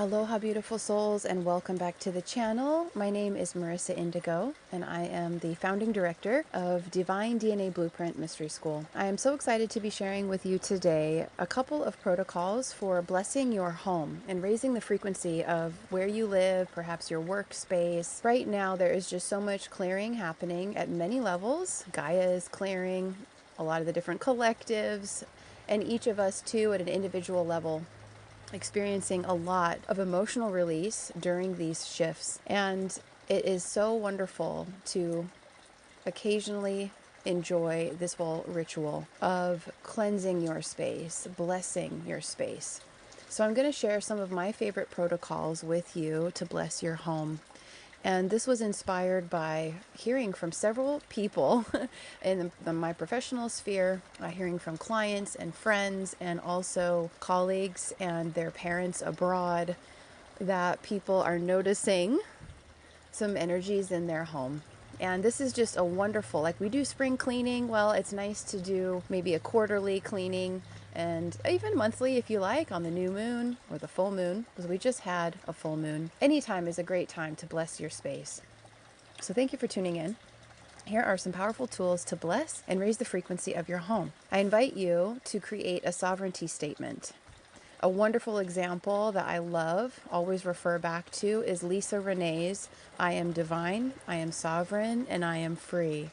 Aloha beautiful souls, and welcome back to the channel. My name is Marissa Indigo and I am the founding director of Divine DNA Blueprint Mystery School. I am so excited to be sharing with you today a couple of protocols for blessing your home and raising the frequency of where you live, perhaps your workspace. Right now there is just so much clearing happening at many levels. Gaia is clearing, a lot of the different collectives, and each of us too at an individual level experiencing a lot of emotional release during these shifts. And it is so wonderful to occasionally enjoy this whole ritual of cleansing your space, blessing your space. So I'm going to share some of my favorite protocols with you to bless your home. And this was inspired by hearing from several people in my professional sphere, hearing from clients and friends and also colleagues and their parents abroad, that people are noticing some energies in their home. And this is just a wonderful, like we do spring cleaning. Well, it's nice to do maybe a quarterly cleaning and even monthly if you like, on the new moon or the full moon, because we just had a full moon. Anytime is a great time to bless your space. So thank you for tuning in. Here are some powerful tools to bless and raise the frequency of your home. I invite you to create a sovereignty statement. A wonderful example that I love, always refer back to, is Lisa Renee's I am divine, I am sovereign, and I am free.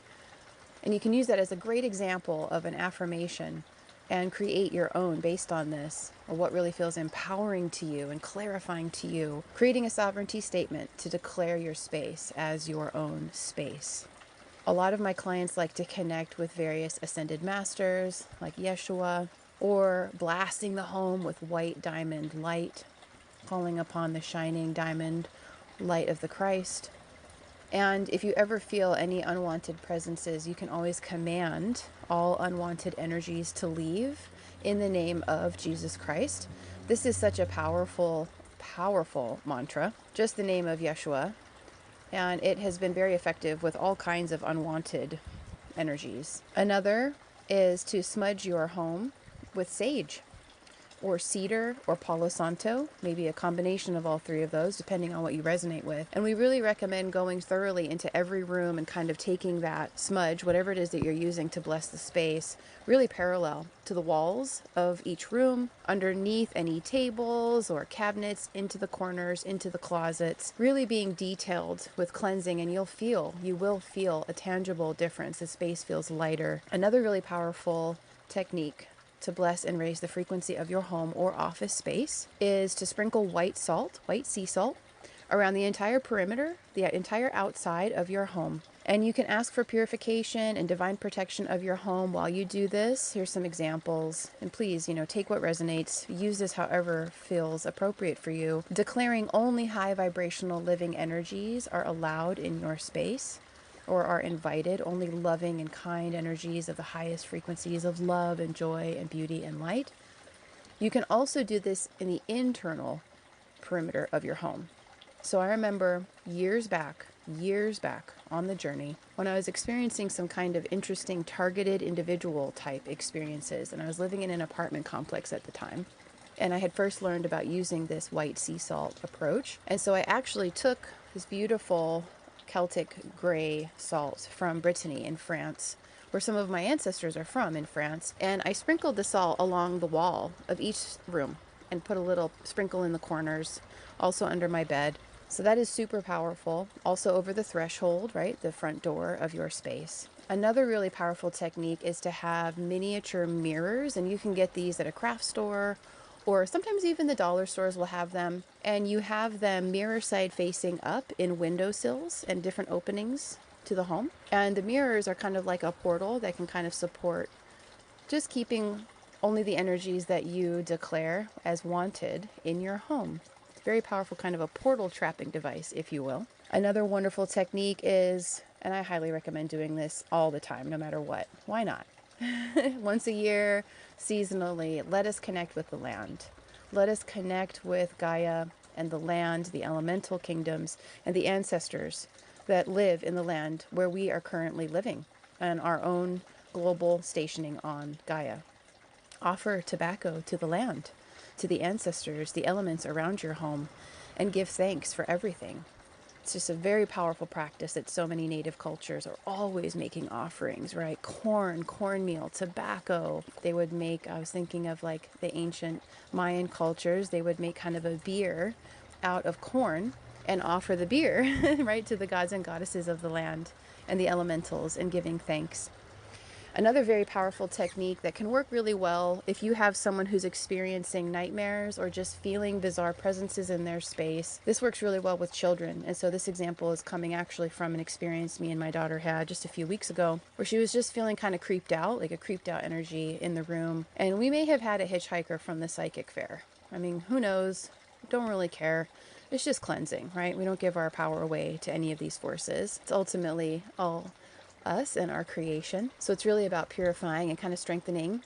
And you can use that as a great example of an affirmation and create your own based on this, or what really feels empowering to you and clarifying to you. Creating a sovereignty statement to declare your space as your own space. A lot of my clients like to connect with various ascended masters like Yeshua, or blasting the home with white diamond light, calling upon the shining diamond light of the Christ. And if you ever feel any unwanted presences, you can always command all unwanted energies to leave in the name of Jesus Christ. This is such a powerful, powerful mantra, just the name of Yeshua. And it has been very effective with all kinds of unwanted energies. Another is to smudge your home with sage or cedar or palo santo, maybe a combination of all three of those depending on what you resonate with. And we really recommend going thoroughly into every room and kind of taking that smudge, whatever it is that you're using to bless the space, really parallel to the walls of each room, underneath any tables or cabinets, into the corners, into the closets, really being detailed with cleansing. And you will feel a tangible difference. The space feels lighter. Another really powerful technique to bless and raise the frequency of your home or office space is to sprinkle white salt, white sea salt, around the entire perimeter, the entire outside of your home. And you can ask for purification and divine protection of your home while you do this. Here's some examples. And please, take what resonates. Use this however feels appropriate for you. Declaring only high vibrational living energies are allowed in your space, or are invited. Only loving and kind energies of the highest frequencies of love and joy and beauty and light. You can also do this in the internal perimeter of your home. So I remember years back on the journey, when I was experiencing some kind of interesting targeted individual type experiences, and I was living in an apartment complex at the time. And I had first learned about using this white sea salt approach. And so I actually took this beautiful Celtic gray salt from Brittany in France, where some of my ancestors are from in France. And I sprinkled the salt along the wall of each room and put a little sprinkle in the corners, also under my bed. So that is super powerful. Also over the threshold, right? The front door of your space. Another really powerful technique is to have miniature mirrors, and you can get these at a craft store, or sometimes even the dollar stores will have them. And you have them mirror side facing up in windowsills and different openings to the home. And the mirrors are kind of like a portal that can kind of support just keeping only the energies that you declare as wanted in your home. It's a very powerful kind of a portal trapping device, if you will. Another wonderful technique is, and I highly recommend doing this all the time, no matter what. Why not? Once a year, seasonally, let us connect with the land. Let us connect with Gaia and the land, the elemental kingdoms, and the ancestors that live in the land where we are currently living, and our own global stationing on Gaia. Offer tobacco to the land. to the ancestors, the elements around your home, and give thanks for everything. It's just a very powerful practice that so many native cultures are always making offerings, right? Cornmeal, tobacco. They would make, I was thinking of like the ancient Mayan cultures, they would make kind of a beer out of corn and offer the beer, right, to the gods and goddesses of the land and the elementals and giving thanks. Another very powerful technique that can work really well if you have someone who's experiencing nightmares or just feeling bizarre presences in their space. This works really well with children. And so this example is coming actually from an experience me and my daughter had just a few weeks ago, where she was just feeling kind of creeped out, like a creeped out energy in the room. And we may have had a hitchhiker from the psychic fair. I mean, who knows? Don't really care. It's just cleansing, right? We don't give our power away to any of these forces. It's ultimately all us and our creation. So it's really about purifying and kind of strengthening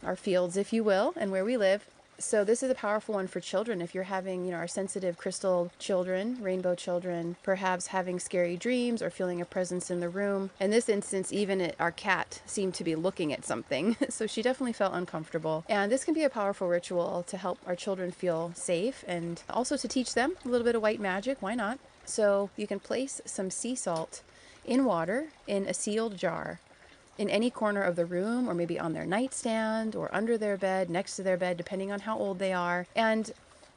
our fields, if you will, and where we live. So this is a powerful one for children. If you're having, our sensitive crystal children, rainbow children, perhaps having scary dreams or feeling a presence in the room. In this instance, even our cat seemed to be looking at something. So she definitely felt uncomfortable. And this can be a powerful ritual to help our children feel safe and also to teach them a little bit of white magic. Why not? So you can place some sea salt in water in a sealed jar in any corner of the room, or maybe on their nightstand or under their bed, next to their bed, depending on how old they are, and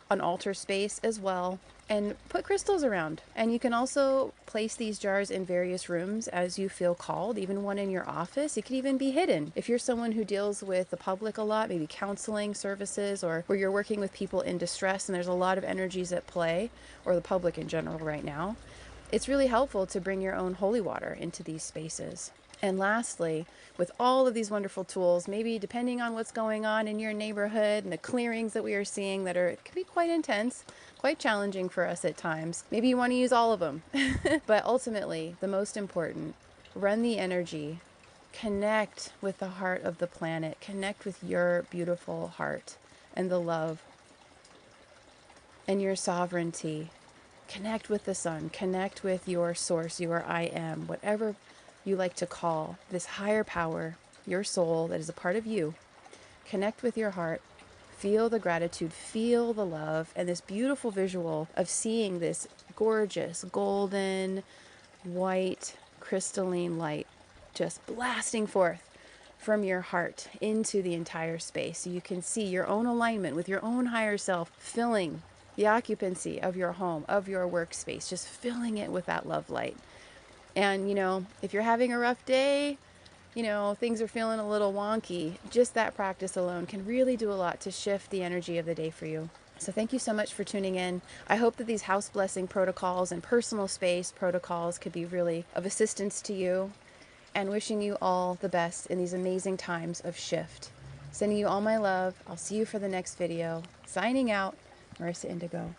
an altar space as well, and put crystals around. And you can also place these jars in various rooms as you feel called, even one in your office. It could even be hidden. If you're someone who deals with the public a lot, maybe counseling services, or where you're working with people in distress and there's a lot of energies at play, or the public in general right now, it's really helpful to bring your own holy water into these spaces. And lastly, with all of these wonderful tools, maybe depending on what's going on in your neighborhood and the clearings that we are seeing that can be quite intense, quite challenging for us at times. Maybe you want to use all of them. But ultimately, the most important, run the energy, connect with the heart of the planet, connect with your beautiful heart and the love and your sovereignty. Connect with the sun, connect with your source, your I am, whatever you like to call this higher power, your soul that is a part of you. Connect with your heart, feel the gratitude, feel the love, and this beautiful visual of seeing this gorgeous, golden, white, crystalline light just blasting forth from your heart into the entire space. So you can see your own alignment with your own higher self filling the occupancy of your home, of your workspace, just filling it with that love light. And, if you're having a rough day, things are feeling a little wonky, just that practice alone can really do a lot to shift the energy of the day for you. So thank you so much for tuning in. I hope that these house blessing protocols and personal space protocols could be really of assistance to you, and wishing you all the best in these amazing times of shift. Sending you all my love. I'll see you for the next video. Signing out. Marissa Indigo.